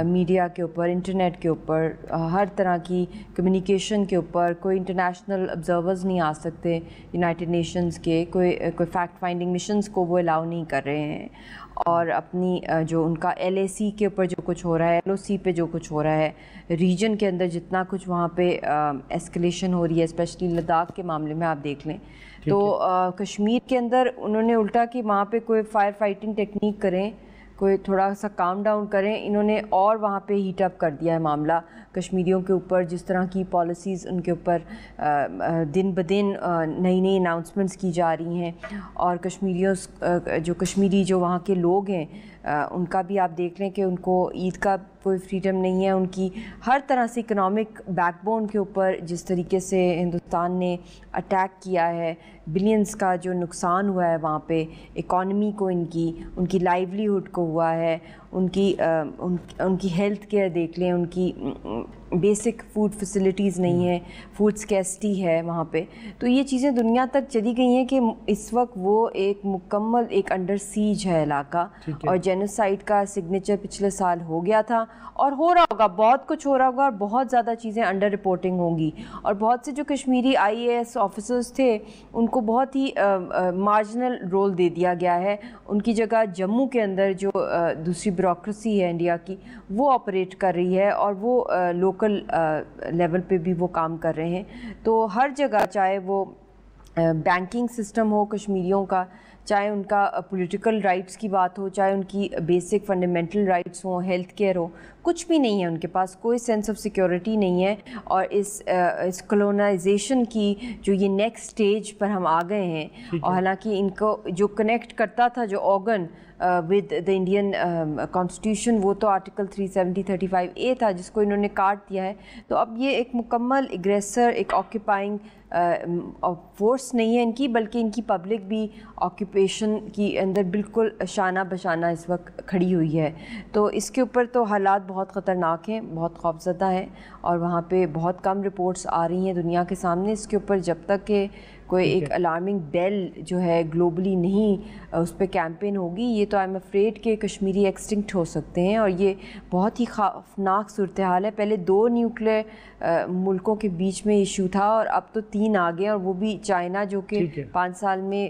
میڈیا کے اوپر، انٹرنیٹ کے اوپر، ہر طرح کی کمیونیکیشن کے اوپر۔ کوئی انٹرنیشنل آبزرورز نہیں آ سکتے یونائٹڈ نیشنز کے، کوئی فیکٹ فائنڈنگ مشنز کو وہ الاؤ نہیں کر رہے ہیں، اور اپنی جو ان کا LAC کے اوپر جو کچھ ہو رہا ہے، LOC پہ جو کچھ ہو رہا ہے، ریجن کے اندر جتنا کچھ وہاں پہ ایسکلیشن ہو رہی ہے، اسپیشلی لداخ کے معاملے میں آپ دیکھ لیں تو کشمیر کے اندر انہوں نے الٹا کہ وہاں پہ کوئی فائر فائٹنگ ٹیکنیک کریں، کوئی تھوڑا سا کام ڈاؤن کریں، انہوں نے اور وہاں پہ ہیٹ اپ کر دیا ہے معاملہ کشمیریوں کے اوپر۔ جس طرح کی پالیسیز ان کے اوپر دن بدن نئی اناؤنسمنٹس کی جا رہی ہیں، اور کشمیری جو وہاں کے لوگ ہیں ان کا بھی آپ دیکھ لیں کہ ان کو عید کا کوئی فریڈم نہیں ہے. ان کی ہر طرح سے اکنامک بیک بون کے اوپر جس طریقے سے ہندوستان نے اٹیک کیا ہے, بلینز کا جو نقصان ہوا ہے وہاں پہ, اکانومی کو, ان کی لائیولیہڈ کو ہوا ہے, ان کی ہیلتھ کیئر دیکھ لیں, ان کی بیسک فوڈ فیسلٹیز نہیں ہیں, فوڈ سکیسٹی ہے وہاں پہ. تو یہ چیزیں دنیا تک چلی گئی ہیں کہ اس وقت وہ ایک مکمل ایک انڈر سیج ہے علاقہ, اور جینوسائیڈ کا سگنیچر پچھلے سال ہو گیا تھا اور ہو رہا ہوگا, بہت کچھ ہو رہا ہوگا, اور بہت زیادہ چیزیں انڈر رپورٹنگ ہوں گی. اور بہت سے جو کشمیری IAS آفیسرز تھے ان کو بہت ہی مارجنل رول دے دیا گیا ہے. ان کی جگہ جموں کے اندر جو دوسری بیوروکریسی ہے انڈیا کی وہ آپریٹ کر رہی ہے, اور وہ لوکل لیول پہ بھی وہ کام کر رہے ہیں. تو ہر جگہ, چاہے وہ بینکنگ سسٹم ہو کشمیریوں کا, چاہے ان کا پولیٹیکل رائٹس کی بات ہو, چاہے ان کی بیسک فنڈامنٹل رائٹس ہوں, ہیلتھ کیئر ہو, کچھ بھی نہیں ہے ان کے پاس, کوئی سینس آف سیکیورٹی نہیں ہے. اور اس کلونائزیشن کی جو یہ نیکسٹ سٹیج پر ہم آ گئے ہیں, اور حالانکہ ان کو جو کنیکٹ کرتا تھا جو organ with the Indian constitution, وہ تو آرٹیکل 370-35A تھا جس کو انہوں نے کاٹ دیا ہے. تو اب یہ ایک مکمل اگریسر, ایک آکیپائنگ فورس نہیں ہے ان کی, بلکہ ان کی پبلک بھی آکیوپیشن کی اندر بالکل شانہ بشانہ اس وقت کھڑی ہوئی ہے. تو اس کے اوپر تو حالات بہت خطرناک ہیں, بہت خوفزدہ ہیں, اور وہاں پہ بہت کم رپورٹس آ رہی ہیں دنیا کے سامنے اس کے اوپر. جب تک کہ کوئی ایک الارمنگ بیل جو ہے گلوبلی نہیں اس پہ کیمپین ہوگی, یہ تو آئی ایم افریڈ کہ کشمیری ایکسٹنکٹ ہو سکتے ہیں. اور یہ بہت ہی خوفناک صورتحال ہے. پہلے 2 نیوکلیئر ملکوں کے بیچ میں ایشو تھا, اور اب تو 3 آ گئے, اور وہ بھی چائنا جو کہ 5 سال میں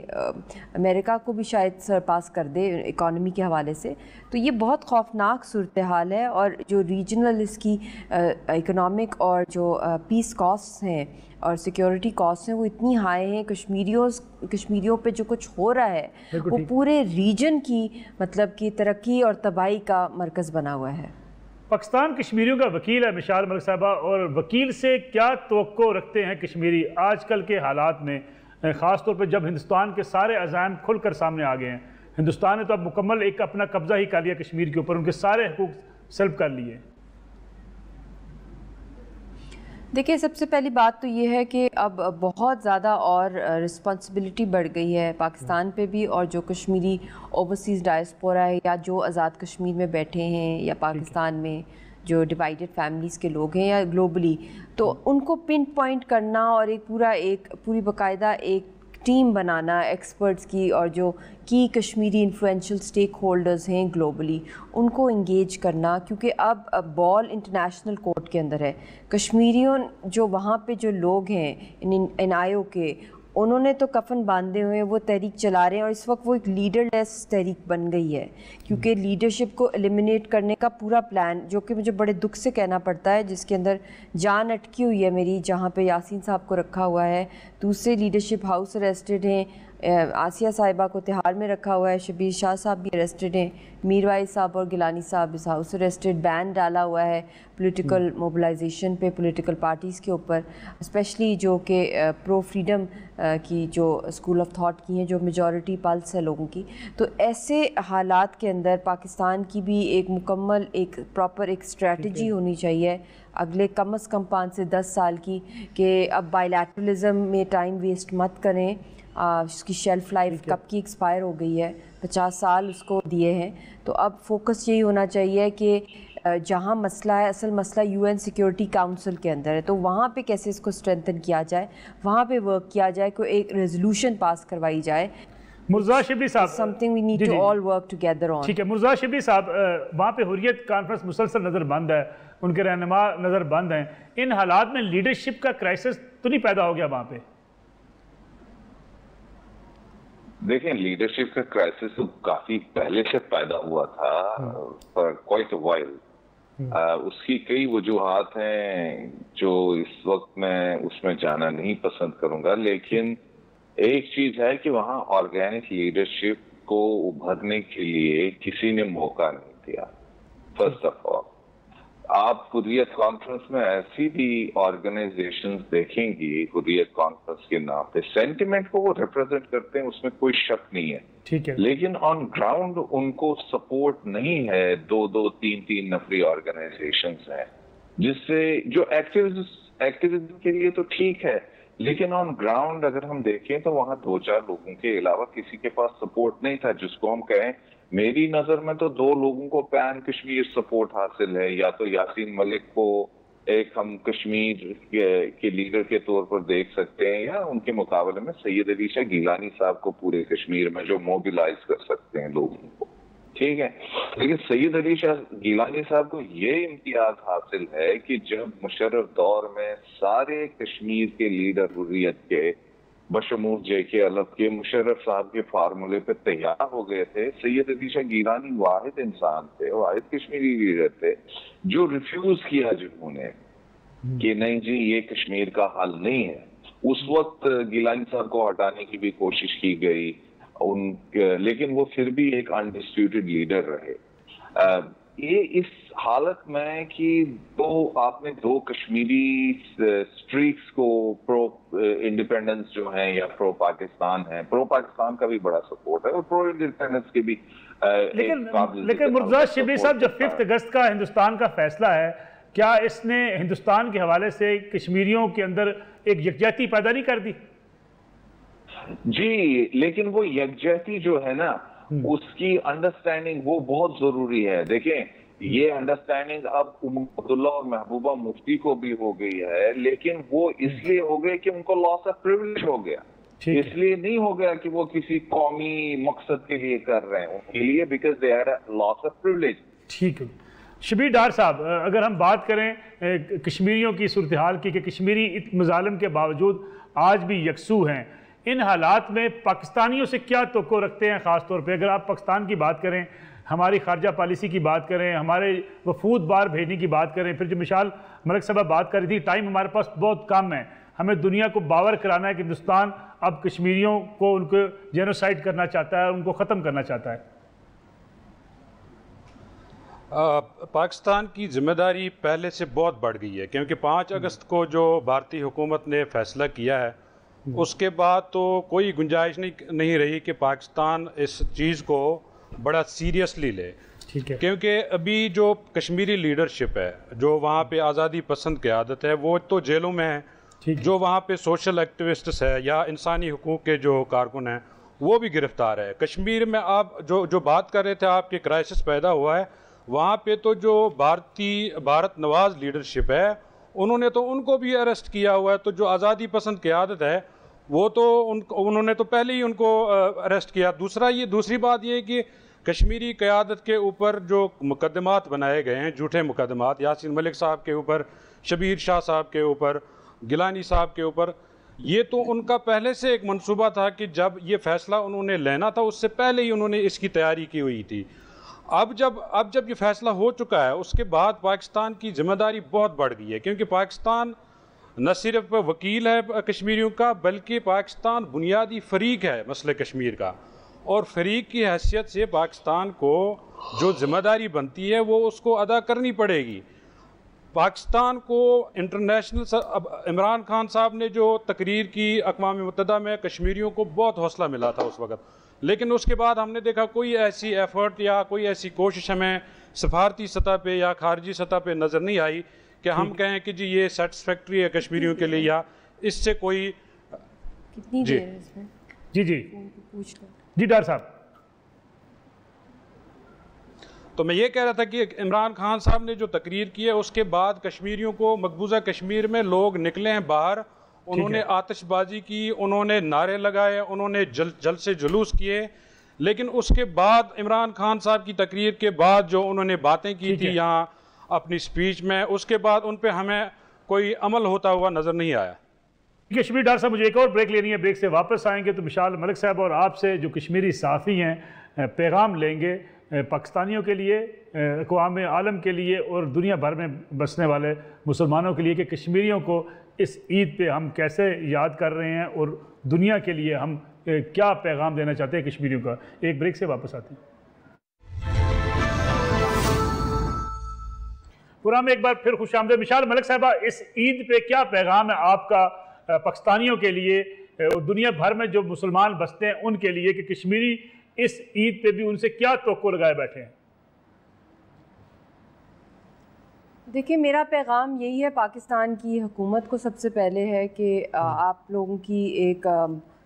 امریکہ کو بھی شاید سرپاس کر دے اکانومی کے حوالے سے. تو یہ بہت خوفناک صورتحال ہے, اور جو ریجنل اس کی اکنامک اور جو پیس کاسٹ ہیں اور سیکیورٹی کاسٹ ہیں وہ اتنی ہائی ہیں. کشمیریوں پہ جو کچھ ہو رہا ہے وہ پورے ریجن کی مطلب کہ ترقی اور تباہی کا مرکز بنا ہوا ہے. پاکستان کشمیریوں کا وکیل ہے مشال ملک صاحبہ, اور وکیل سے کیا توقع رکھتے ہیں کشمیری آج کل کے حالات میں, خاص طور پہ جب ہندوستان کے سارے عزائم کھل کر سامنے آ گئے ہیں؟ ہندوستان نے تو اب مکمل ایک اپنا قبضہ ہی کر لیا کشمیر کے اوپر, ان کے سارے حقوق سلب کر لیے. دیکھیں, سب سے پہلی بات تو یہ ہے کہ اب بہت زیادہ اور رسپانسبلٹی بڑھ گئی ہے پاکستان پہ بھی, اور جو کشمیری اوورسیز ڈائسپورا ہے یا جو آزاد کشمیر میں بیٹھے ہیں یا پاکستان میں جو ڈیوائیڈڈ فیملیز کے لوگ ہیں یا گلوبلی, تو ان کو پن پوائنٹ کرنا اور پوری باقاعدہ ایک ٹیم بنانا ایکسپرٹس کی, اور جو کی کشمیری انفلوئنشل سٹیک ہولڈرز ہیں گلوبلی ان کو انگیج کرنا, کیونکہ اب بال انٹرنیشنل کورٹ کے اندر ہے. کشمیریوں جو وہاں پہ جو لوگ ہیں NIO کے, انہوں نے تو کفن باندھے ہوئے وہ تحریک چلا رہے ہیں, اور اس وقت وہ ایک لیڈر لیس تحریک بن گئی ہے, کیونکہ لیڈرشپ کو ایلیمنیٹ کرنے کا پورا پلان, جو کہ مجھے بڑے دکھ سے کہنا پڑتا ہے, جس کے اندر جان اٹکی ہوئی ہے میری, جہاں پہ یاسین صاحب کو رکھا ہوا ہے, دوسرے لیڈرشپ ہاؤس اریسٹڈ ہیں, آسیہ صاحبہ کو تہاڑ میں رکھا ہوا ہے, شبیر شاہ صاحب بھی اریسٹڈ ہیں, میر وائز صاحب اور گیلانی صاحب اس ہاؤس اریسٹڈ, بین ڈالا ہوا ہے پولیٹیکل موبلائزیشن پہ پولیٹیکل پارٹیز کے اوپر, اسپیشلی جو کہ پرو فریڈم کی جو اسکول آف تھاٹ کی ہیں, جو میجورٹی پلس ہے لوگوں کی. تو ایسے حالات کے اندر پاکستان کی بھی ایک مکمل ایک پراپر ایک اسٹریٹجی ہونی چاہیے اگلے کم از کم 5 سے 10 سال کی, کہ اب بائیلیٹرلزم میں ٹائم ویسٹ مت کریں. اس کی شیلف لائف کب کی ایکسپائر ہو گئی ہے, 50 سال اس کو دیے ہیں. تو اب فوکس یہی ہونا چاہیے کہ جہاں مسئلہ ہے, اصل مسئلہ UN سیکیورٹی کاؤنسل کے اندر ہے, تو وہاں پہ کیسے اس کو اسٹرینتھن کیا جائے, وہاں پہ ورک کیا جائے, کوئی ایک ریزولوشن پاس کروائی جائے. مرزا شبلی صاحب, something we need to all work together on. ٹھیک ہے, مرزا شبلی صاحب, وہاں پہ حریت کانفرنس مسلسل نظر بند ہے, ان کے رہنما نظر بند ہیں. ان حالات میں لیڈرشپ کا کرائسس تو نہیں پیدا ہو گیا وہاں پہ؟ دیکھیں, لیڈرشپ کا کرائسس کافی پہلے سے پیدا ہوا تھا, for quite a while. اس کی کئی وجوہات ہیں جو اس وقت میں اس میں جانا نہیں پسند کروں گا, لیکن ایک چیز ہے کہ وہاں آرگینک لیڈرشپ کو ابھرنے کے لیے کسی نے موقع نہیں دیا, فرسٹ آف آل. آپ حریت کانفرنس میں ایسی بھی آرگنائزیشنز دیکھیں گی حریت کانفرنس کے نام پہ، سینٹیمنٹ کو وہ ریپرزینٹ کرتے ہیں، اس میں کوئی شک نہیں ہے، ٹھیک ہے، لیکن آن گراؤنڈ ان کو سپورٹ نہیں ہے. دو دو تین تین نفری آرگنائزیشنز ہیں جس سے جو ایکٹیویزم کے لیے تو ٹھیک ہے، لیکن آن گراؤنڈ اگر ہم دیکھیں تو وہاں دو چار لوگوں کے علاوہ کسی کے پاس سپورٹ نہیں تھا، جس کو ہم کہیں میری نظر میں تو دو لوگوں کو پین کشمیر سپورٹ حاصل ہے، یا تو یاسین ملک کو ایک ہم کشمیر کے لیڈر کے طور پر دیکھ سکتے ہیں، یا ان کے مقابلے میں سید علی شاہ گیلانی صاحب کو پورے کشمیر میں جو موبیلائز کر سکتے ہیں لوگوں کو، ٹھیک ہے. لیکن سید علی شاہ گیلانی صاحب کو یہ امتیاز حاصل ہے کہ جب مشرف دور میں سارے کشمیر کے لیڈر حریت کے بشمول جے کے الف کے مشرف صاحب کے فارمولے پہ تیار ہو گئے تھے، سید علی شاہ گیلانی واحد انسان تھے، واحد کشمیری لیڈر تھے جو ریفیوز کیا جنہوں نے کہ نہیں جی یہ کشمیر کا حل نہیں ہے. اس وقت گیلانی صاحب کو ہٹانے کی بھی کوشش کی گئی لیکن وہ پھر بھی ایک انڈسپیوٹڈ لیڈر رہے. یہ اس حالت میں کہ آپ نے دو کشمیری اسٹریکس کو پرو انڈیپینڈنس جو ہیں یا پرو پاکستان ہیں، پرو پاکستان کا بھی بڑا سپورٹ ہے اور پرو انڈیپینڈنس کے بھی. لیکن مرتضیٰ شبلی صاحب، جب 5 اگست کا ہندوستان کا فیصلہ ہے، کیا اس نے ہندوستان کے حوالے سے کشمیریوں کے اندر ایک یکجہتی پیدا نہیں کر دی؟ جی، لیکن وہ یکجہتی جو ہے نا اس کی انڈرسٹینڈنگ وہ بہت ضروری ہے. دیکھیں یہ انڈرسٹینڈنگ اب عبداللہ اور محبوبہ مفتی کو بھی ہو گئی ہے، لیکن وہ اس لیے ہو گئے کہ ان کو لاس آف پریویلیج ہو گیا، اس لیے نہیں ہو گیا کہ وہ کسی قومی مقصد کے لیے کر رہے ہیں، ان کے لیے because they had a loss of privilege. ٹھیک ہے. شبیر ڈار صاحب، اگر ہم بات کریں کشمیریوں کی صورتحال کی کہ کشمیری مظالم کے باوجود آج بھی یکسو ہیں، ان حالات میں پاکستانیوں سے کیا توقع رکھتے ہیں؟ خاص طور پہ اگر آپ پاکستان کی بات کریں، ہماری خارجہ پالیسی کی بات کریں، ہمارے وفود بار بھیجنے کی بات کریں، پھر جو مشال ملک صاحبہ بات کر رہی تھی، ٹائم ہمارے پاس بہت کم ہے، ہمیں دنیا کو باور کرانا ہے کہ ہندوستان اب کشمیریوں کو ان کو جینوسائیڈ کرنا چاہتا ہے، ان کو ختم کرنا چاہتا ہے. پاکستان کی ذمہ داری پہلے سے بہت بڑھ گئی ہے، کیونکہ 5 اگست کو جو بھارتی حکومت نے فیصلہ کیا ہے اس کے بعد تو کوئی گنجائش نہیں رہی کہ پاکستان اس چیز کو بڑا سیریسلی لے. ٹھیک ہے. کیونکہ ابھی جو کشمیری لیڈرشپ ہے، جو وہاں پہ آزادی پسند قیادت ہے، وہ تو جیلوں میں ہے، جو وہاں پہ سوشل ایکٹیوسٹس ہے یا انسانی حقوق کے جو کارکن ہیں وہ بھی گرفتار ہے. کشمیر میں آپ جو بات کر رہے تھے، آپ کے کرائسس پیدا ہوا ہے، وہاں پہ تو جو بھارت نواز لیڈرشپ ہے انہوں نے تو ان کو بھی اریسٹ کیا ہوا ہے. تو جو آزادی پسند قیادت ہے وہ تو انہوں نے تو پہلے ہی ان کو اریسٹ کیا. دوسری بات یہ ہے کہ کشمیری قیادت کے اوپر جو مقدمات بنائے گئے ہیں، جھوٹے مقدمات، یاسین ملک صاحب کے اوپر، شبیر شاہ صاحب کے اوپر، گیلانی صاحب کے اوپر، یہ تو ان کا پہلے سے ایک منصوبہ تھا کہ جب یہ فیصلہ انہوں نے لینا تھا اس سے پہلے ہی انہوں نے اس کی تیاری کی ہوئی تھی. اب جب یہ فیصلہ ہو چکا ہے اس کے بعد پاکستان کی ذمہ داری بہت بڑھ گئی ہے، کیونکہ پاکستان نہ صرف وکیل ہے کشمیریوں کا بلکہ پاکستان بنیادی فریق ہے مسئلہ کشمیر کا، اور فریق کی حیثیت سے پاکستان کو جو ذمہ داری بنتی ہے وہ اس کو ادا کرنی پڑے گی. پاکستان کو انٹرنیشنل عمران خان صاحب نے جو تقریر کی اقوام متحدہ میں، کشمیریوں کو بہت حوصلہ ملا تھا اس وقت، لیکن اس کے بعد ہم نے دیکھا کوئی ایسی ایفرٹ یا کوئی ایسی کوشش ہمیں سفارتی سطح پہ یا خارجی سطح پہ نظر نہیں آئی کہ ہم کہیں کہ جی یہ سیٹسفیکٹری ہے کشمیریوں کے لیے، یا اس سے کوئی جی ڈاکٹر صاحب. تو میں یہ کہہ رہا تھا کہ عمران خان صاحب نے جو تقریر کی ہے اس کے بعد کشمیریوں کو مقبوضہ کشمیر میں لوگ نکلے ہیں باہر، انہوں نے آتش بازی کی، انہوں نے نعرے لگائے، انہوں نے جل سے جلوس کیے، لیکن اس کے بعد عمران خان صاحب کی تقریر کے بعد جو انہوں نے باتیں کی تھی یہاں اپنی سپیچ میں، اس کے بعد ان پہ ہمیں کوئی عمل ہوتا ہوا نظر نہیں آیا. شبیر ڈار صاحب، مجھے ایک اور بریک لینی ہے، بریک سے واپس آئیں گے تو مشال ملک صاحب اور آپ سے جو کشمیری صحافی ہیں پیغام لیں گے پاکستانیوں کے لیے، اقوام عالم کے لیے اور دنیا بھر میں بسنے والے مسلمانوں کے لیے کہ کشمیریوں کو اس عید پہ ہم کیسے یاد کر رہے ہیں اور دنیا کے لیے ہم کیا پیغام دینا چاہتے ہیں کشمیریوں کا. ایک بریک سے واپس آتے ہیں. پورا میں ایک بار پھر خوش آمدید. مشال ملک صاحبہ, اس عید پہ کیا پیغام ہے آپ کا پاکستانیوں کے لیے اور دنیا بھر میں جو مسلمان بستے ہیں ان کے لیے, کہ کشمیری اس عید پہ بھی ان سے کیا توقع لگائے بیٹھے ہیں؟ دیکھیں, میرا پیغام یہی ہے پاکستان کی حکومت کو سب سے پہلے ہے کہ آپ لوگوں کی ایک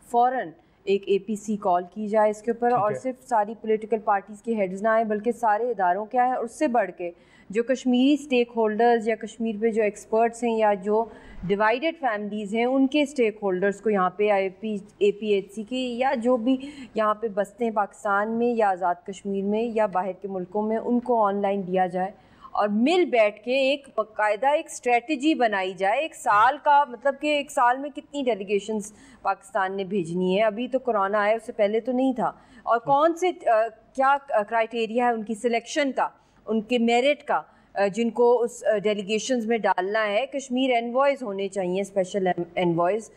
فوراً ایک اے پی سی کال کی جائے اس کے اوپر, اور صرف ساری پولیٹیکل پارٹیز کے ہیڈز نہ آئیں بلکہ سارے اداروں کے آئیں, اور اس سے بڑھ کے جو کشمیری سٹیک ہولڈرز یا کشمیر پہ جو ایکسپرٹس ہیں یا جو ڈیوائیڈڈ فیملیز ہیں ان کے سٹیک ہولڈرز کو یہاں پہ اے پی ایچ سی کی یا جو بھی یہاں پہ بستے ہیں پاکستان میں یا آزاد کشمیر میں یا باہر کے ملکوں میں, ان کو آن لائن دیا جائے اور مل بیٹھ کے ایک باقاعدہ ایک اسٹریٹجی بنائی جائے. ایک سال کا مطلب کہ ایک سال میں کتنی ڈیلیگیشنز پاکستان نے بھیجنی ہے, ابھی تو کرونا آیا, اس سے پہلے تو نہیں تھا, اور کون سے کیا کرائٹیریا ہے ان کی سلیکشن کا, ان کے میرٹ کا, جن کو اس ڈیلیگیشنز میں ڈالنا ہے. کشمیر انوائز ہونے چاہیے, اسپیشل انوائز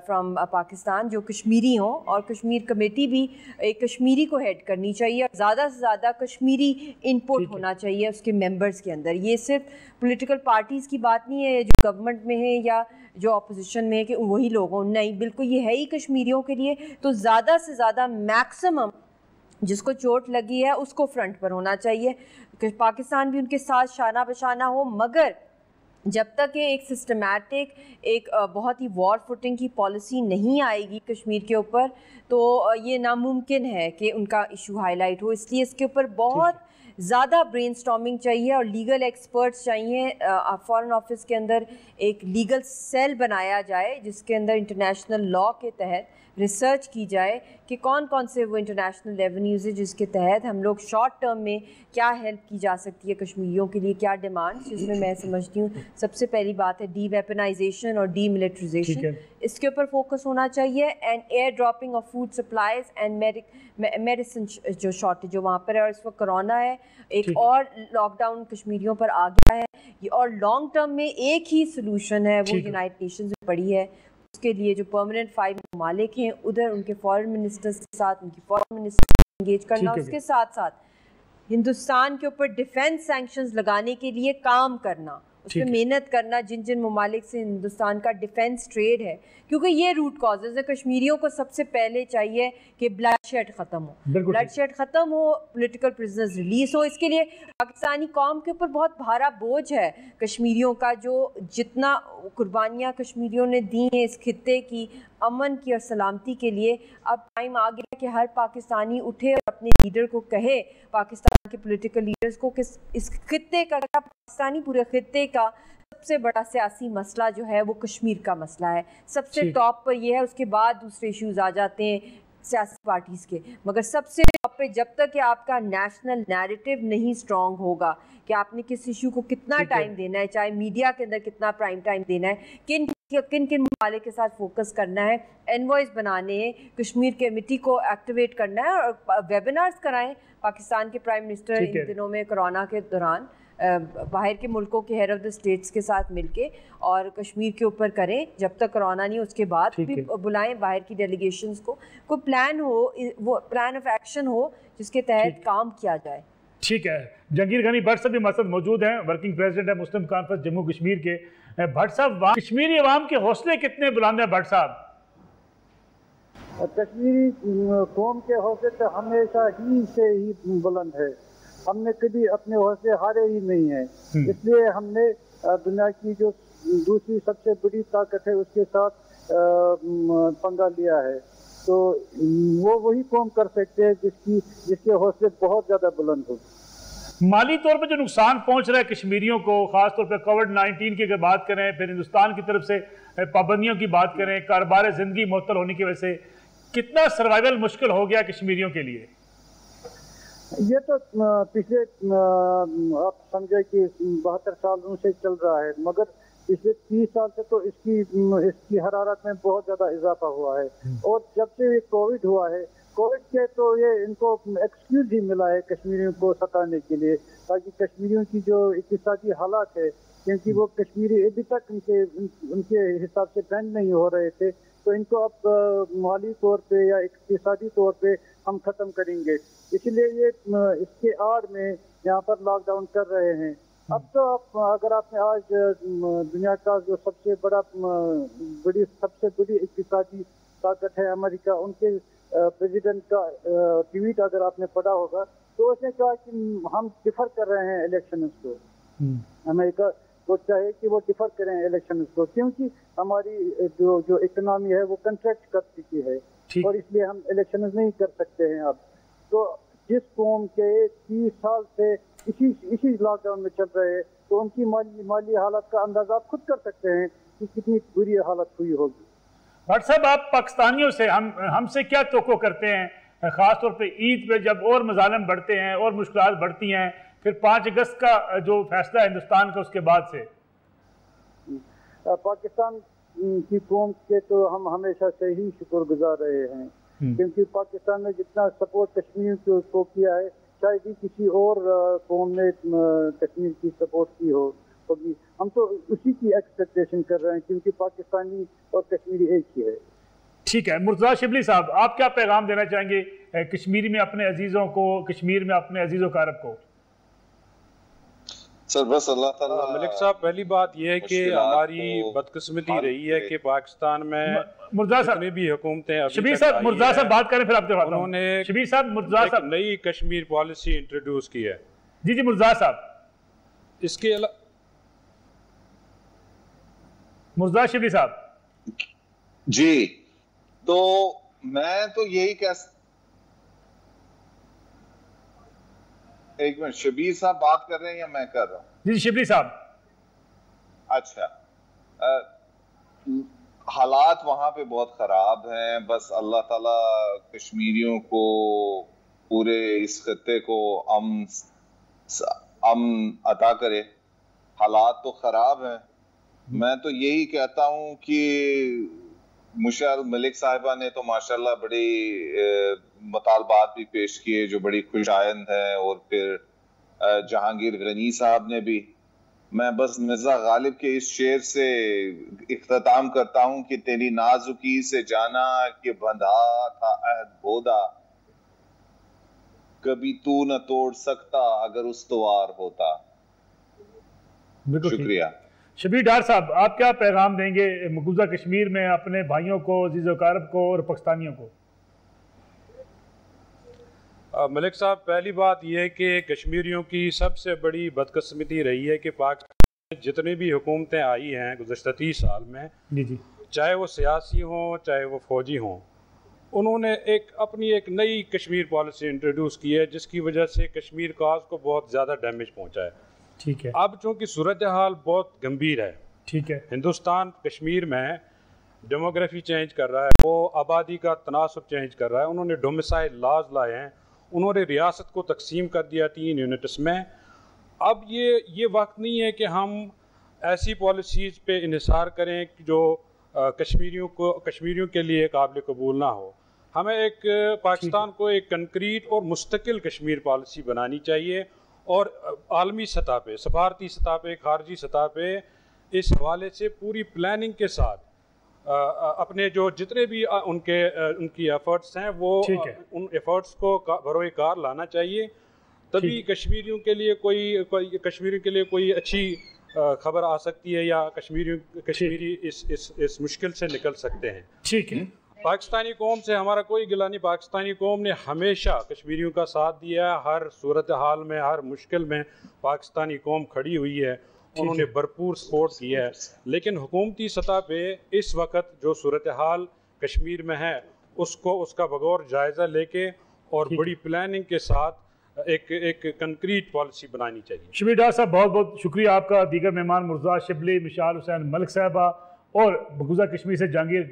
فرام پاکستان جو کشمیری ہوں, اور کشمیر کمیٹی بھی ایک کشمیری کو ہیڈ کرنی چاہیے, اور زیادہ سے زیادہ کشمیری انپٹ ہونا چاہیے اس کے ممبرز کے اندر. یہ صرف پولیٹیکل پارٹیز کی بات نہیں ہے جو گورنمنٹ میں ہے یا جو اپوزیشن میں ہے کہ وہی لوگ ہوں, نہیں, بالکل یہ ہے ہی کشمیریوں کے لیے. تو زیادہ سے زیادہ میکسیمم جس کو چوٹ لگی ہے اس کو فرنٹ پر ہونا چاہیے. پاکستان بھی ان کے ساتھ شانہ بشانہ ہو, مگر جب تک کہ ایک سسٹمیٹک ایک بہت ہی وار فوٹنگ کی پالیسی نہیں آئے گی کشمیر کے اوپر, تو یہ ناممکن ہے کہ ان کا ایشو ہائی لائٹ ہو. اس لیے اس کے اوپر بہت زیادہ برین سٹارمنگ چاہیے اور لیگل ایکسپرٹس چاہیے. فارن آفس کے اندر ایک لیگل سیل بنایا جائے جس کے اندر انٹرنیشنل لاء کے تحت ریسرچ کی جائے کہ کون کون سے وہ انٹرنیشنل ریونیوز ہیں جس کے تحت ہم لوگ شارٹ ٹرم میں کیا ہیلپ کی جا سکتی ہے کشمیریوں کے لیے, کیا ڈیمانڈس, جس میں میں سمجھتی ہوں سب سے پہلی بات ہے ڈی ویپنائزیشن اور ڈی ملٹریزیشن. اس کے اوپر فوکس ہونا چاہیے. And air dropping of food supplies and medicine جو شارٹیج جو وہاں پر ہے, اور اس وقت کرونا ہے, ایک اور لاک ڈاؤن کشمیریوں پر آ گیا ہے, اور لانگ ٹرم میں ایک ہی سلوشن ہے, وہ یونائٹڈ نیشنز میں پڑی ہے. اس کے لیے جو پرماننٹ 5 ممالک ہیں ادھر ان کے فارن منسٹرز کے ساتھ ان کی فارن منسٹر انگیج کرنا, اس کے ساتھ ساتھ ہندوستان کے اوپر ڈیفینس سینکشنز لگانے کے لیے کام کرنا, اس پہ محنت کرنا, جن ممالک سے ہندوستان کا ڈیفینس ٹریڈ ہے, کیونکہ یہ روٹ کازز ہے. کشمیریوں کو سب سے پہلے چاہیے کہ بلڈ شیڈ ختم ہو, بلڈ شیڈ ختم ہو, پولیٹیکل پرزنرز ریلیز ہو. اس کے لیے پاکستانی قوم کے اوپر بہت بھارا بوجھ ہے کشمیریوں کا, جو جتنا قربانیاں کشمیریوں نے دی ہیں اس خطے کی امن کی اور سلامتی کے لیے. اب ٹائم آ گیا کہ ہر پاکستانی اٹھے اور اپنے لیڈر کو کہے, پاکستان کے پولیٹیکل لیڈرز کو, کہ اس خطے کا, پاکستانی پورے خطے کا سب سے بڑا سیاسی مسئلہ جو ہے وہ کشمیر کا مسئلہ ہے. سب سے ٹاپ پر یہ ہے, اس کے بعد دوسرے ایشوز آ جاتے ہیں سیاسی پارٹیز کے, مگر سب سے ٹاپ پہ جب تک کہ آپ کا نیشنل نیریٹو نہیں سٹرونگ ہوگا کہ آپ نے کس ایشو کو کتنا ٹائم دینا ہے, چاہے میڈیا کے اندر کتنا پرائم ٹائم دینا ہے, کن کن ممالک کے ساتھ فوکس کرنا ہے, انوائز بنانے ہیں, کشمیر کمیٹی کو ایکٹیویٹ کرنا ہے, اور ویبینارز کرائیں. پاکستان کے پرائم منسٹر ان دنوں میں کرونا کے دوران باہر کے ملکوں کے ہیڈ آف دا اسٹیٹس کے ساتھ مل کے اور کشمیر کے اوپر کریں, جب تک کرونا نہیں اس کے بعد بھی بلائیں باہر کی ڈیلیگیشنز کو, کوئی پلان ہو, وہ پلان آف ایکشن ہو جس کے تحت کام کیا جائے. ٹھیک ہے. جہانگیر غنی بھٹ صاحب بھی ہمارے ساتھ موجود ہیں, ورکنگ پریزیڈنٹ ہے مسلم کانفرنس جموں کشمیر کے. بھٹ صاحب, کشمیری عوام کے حوصلے کتنے بلند ہیں بھٹ صاحب؟ کشمیری قوم کے حوصلے تو ہمیشہ ہی سے ہی بلند ہے. ہم نے کبھی اپنے حوصلے ہارے ہی نہیں ہیں, اس لیے ہم نے دنیا کی جو دوسری سب سے بڑی طاقت ہے اس کے ساتھ پنگا لیا ہے. تو وہ وہی قوم کر سکتے ہیں جس کے حوصلے بہت زیادہ بلند ہو. مالی طور پہ جو نقصان پہنچ رہا ہے کشمیریوں کو, خاص طور پہ کووڈ-19 کی اگر بات کریں, پھر ہندوستان کی طرف سے پابندیوں کی بات کریں, کاروبار زندگی معطل ہونے کی وجہ سے کتنا سروائیول مشکل ہو گیا کشمیریوں کے لیے؟ یہ تو پچھلے آپ سمجھے کہ 72 سالوں سے چل رہا ہے, مگر پچھلے 30 سال سے تو اس کی حرارت میں بہت زیادہ اضافہ ہوا ہے. اور جب سے یہ کووڈ ہوا ہے, کووڈ کے تو یہ ان کو ایکسکیوز ہی ملا ہے کشمیریوں کو ستانے کے لیے, تاکہ کشمیریوں کی جو اقتصادی حالات ہے, کیونکہ وہ کشمیری ابھی تک ان کے حساب سے بینڈ نہیں ہو رہے تھے, تو ان کو اب مالی طور پہ یا اقتصادی طور پہ ہم ختم کریں گے. اس لیے یہ اس کے آڑ میں یہاں پر لاک ڈاؤن کر رہے ہیں. اب تو اگر آپ نے آج دنیا کا جو سب سے بڑی اقتصادی طاقت ہے امریکہ، ان کے پریزیڈنٹ کا ٹویٹ اگر آپ نے پڑھا ہوگا تو اس نے کہا کہ ہم ڈیفر کر رہے ہیں الیکشنز کو. امریکہ کو چاہے کہ وہ ڈیفر کریں الیکشنز کو، کیونکہ ہماری جو اکنامی ہے وہ کنٹریکٹ کر چکی ہے اور اس لیے ہم الیکشنز نہیں کر سکتے ہیں اب. تو جس قوم کے 30 سال سے اسی لاک ڈاؤن میں چل رہے ہیں تو ان کی مالی حالت کا اندازہ آپ خود کر سکتے ہیں کہ کتنی بری حالت ہوئی ہوگی. بٹ صاحب، آپ پاکستانیوں سے ہم سے کیا توقع کرتے ہیں، خاص طور پہ عید پہ جب اور مظالم بڑھتے ہیں اور مشکلات بڑھتی ہیں، پھر 5 اگست کا جو فیصلہ ہے ہندوستان کا اس کے بعد سے؟ پاکستان کی قوم کے تو ہم ہمیشہ سے ہی شکر گزار رہے ہیں، کیونکہ پاکستان نے جتنا سپورٹ کشمیر کو کیا ہے شاید ہی کسی اور قوم نے کشمیر کی سپورٹ کی ہوگی. ہم تو اسی کی ایکسپیکٹیشن کر رہے ہیں کیونکہ پاکستانی اور کشمیری ایک ہی ہے. ٹھیک ہے. مرتضیٰ شبلی صاحب، آپ کیا پیغام دینا چاہیں گے کشمیری میں اپنے عزیزوں کو، کشمیر میں اپنے عزیز و اقارب کو؟ سر بس اللہ تعالیٰ. ملک صاحب، پہلی بات یہ ہے کہ ہماری بدقسمتی رہی ہے کہ پاکستان میں جتنی بھی حکومتیں شبیر صاحب، مرتضیٰ صاحب بات کریں پھر آپ دکھاتا ہوں. انہوں نے شبیر صاحب، مرتضیٰ صاحب نئی کشمیر پالیسی انٹروڈیوس کی ہے. جی مرتضیٰ صاحب. اس کے علاوہ مرتضیٰ شبلی صاحب. جی، تو میں تو یہی ایک منٹ، شبیر صاحب بات کر رہے ہیں یا میں کر رہا ہوں؟ جی شبلی صاحب. اچھا، حالات وہاں پہ بہت خراب ہیں. بس اللہ تعالیٰ کشمیریوں کو، پورے اس خطے کو امن عطا کرے. حالات تو خراب ہیں. میں تو یہی کہتا ہوں کہ مشعل ملک صاحبہ نے تو ماشاءاللہ بڑی مطالبات بھی پیش کیے جو بڑی خوش آئند ہیں، اور پھر جہانگیر غنی صاحب نے بھی. میں بس مرزا غالب کے اس شعر سے اختتام کرتا ہوں کہ تیری نازکی سے جانا کہ بندھا تھا عہد بودا، کبھی تو نہ توڑ سکتا اگر استوار ہوتا. شکریہ. شبیر ڈار صاحب، آپ کیا پیغام دیں گے مقبوضہ کشمیر میں اپنے بھائیوں کو، عزیز و اقارب کو اور پاکستانیوں کو؟ ملک صاحب، پہلی بات یہ ہے کہ کشمیریوں کی سب سے بڑی بدقسمتی رہی ہے کہ پاکستان میں جتنی بھی حکومتیں آئی ہیں گزشتہ 30 سال میں، چاہے وہ سیاسی ہوں چاہے وہ فوجی ہوں، انہوں نے اپنی ایک نئی کشمیر پالیسی انٹروڈیوس کی ہے جس کی وجہ سے کشمیر کاز کو بہت زیادہ ڈیمیج پہنچا ہے. ٹھیک ہے. اب چونکہ صورتحال بہت گمبھیر ہے، ٹھیک ہے، ہندوستان کشمیر میں ڈیموگرافی چینج کر رہا ہے، وہ آبادی کا تناسب چینج کر رہا ہے. انہوں نے ڈومیسائل لاز لائے ہیں، انہوں نے ریاست کو تقسیم کر دیا 3 یونٹس میں. اب یہ وقت نہیں ہے کہ ہم ایسی پالیسیز پہ انحصار کریں جو کشمیریوں کے لیے قابل قبول نہ ہو. ہمیں پاکستان کو ایک کنکریٹ اور مستقل کشمیر پالیسی بنانی چاہیے، اور عالمی سطح پہ، سفارتی سطح پہ، خارجی سطح پہ اس حوالے سے پوری پلاننگ کے ساتھ اپنے جو جتنے بھی ان کی ایفرٹس ہیں وہ ان ایفرٹس کو بروئے کار لانا چاہیے. تبھی کشمیریوں کے لیے کوئی اچھی خبر آ سکتی ہے، یا کشمیری اس مشکل سے نکل سکتے ہیں. ٹھیک ہے. پاکستانی قوم سے ہمارا کوئی گلہ نہیں. پاکستانی قوم نے ہمیشہ کشمیریوں کا ساتھ دیا ہے، ہر صورتحال میں، ہر مشکل میں پاکستانی قوم کھڑی ہوئی ہے، انہوں نے بھرپور سپورٹ کیا ہے. لیکن حکومتی سطح پہ اس وقت جو صورتحال کشمیر میں ہے اس کا بغور جائزہ لے کے اور بڑی پلاننگ کے ساتھ ایک کنکریٹ پالیسی بنانی چاہیے. شبیر ڈار صاحب، بہت بہت شکریہ آپ کا. دیگر مہمان مرتضیٰ شبلی، مشعل حسین ملک صاحبہ اور مقبوضہ کشمیر سے جہانگیر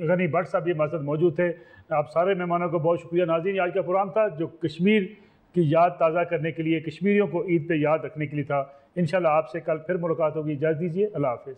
غنی بٹ صاحب یہ ہمارے ساتھ موجود تھے. آپ سارے مہمانوں کو بہت شکریہ. ناظرین، آج کا پروگرام تھا جو کشمیر کی یاد تازہ کرنے کے لیے، کشمیریوں کو عید پہ یاد رکھنے کے لیے تھا. انشاءاللہ آپ سے کل پھر ملاقات ہوگی. اجازت دیجیے. اللہ حافظ.